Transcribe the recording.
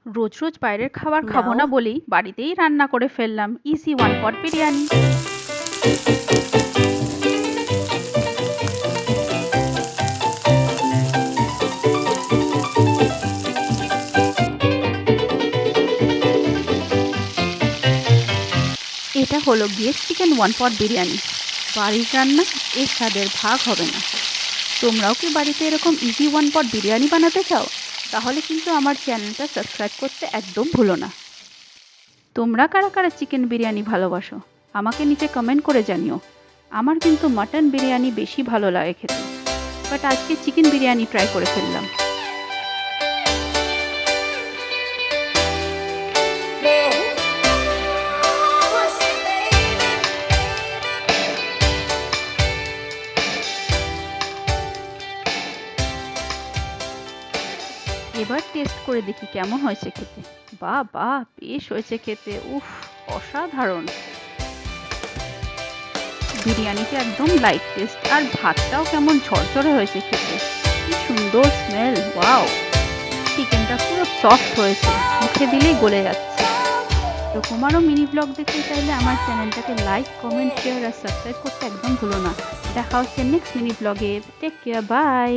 রোজ রোজ বাইরের খাবার খাবো নাও। না বলেই বাড়িতেই রান্না করে ফেললাম ইজি ওয়ান পট বিরিয়ানি। এটা হলো গিয়ে চিকেন ওয়ান পট বিরিয়ানি। বাড়ির রান্না এর স্বাদের ভাগ হবে না। তোমরাও কি বাড়িতে এরকম ইজি ওয়ান পট বিরিয়ানি বানাতে চাও? তাহলে কিন্তু আমার চ্যানেলটা সাবস্ক্রাইব করতে একদম ভুলো না। তোমরা কারা কারা চিকেন বিরিয়ানি ভালোবাসো আমাকে নিচে কমেন্ট করে জানিও। আমার কিন্তু মাটন বিরিয়ানি বেশি ভালো লাগে খেতে, বাট আজকে চিকেন বিরিয়ানি ট্রাই করে ফেললাম। এবার টেস্ট করে দেখি কেমন হয়েছে খেতে। বাহ বাহ, বেশ হয়েছে খেতে, উফ অসাধারণ। বিরিয়ানিটা একদম লাইট টেস্ট আর ভাতটাও কেমন ঝরঝরে হয়েছে খেতে, কি সুন্দর স্মেল, ওয়াও। চিকেনটা পুরো সফট হয়েছে, মুখে দিলেই গলে যাচ্ছে। তো তোমারও মিনি ব্লগ দেখতে চাইলে আমার চ্যানেলটাকে লাইক কমেন্ট শেয়ার আর সাবস্ক্রাইব করতে একদম ভুলো না। দেখা হচ্ছে নেক্সট মিনি ব্লগে। Take care, by.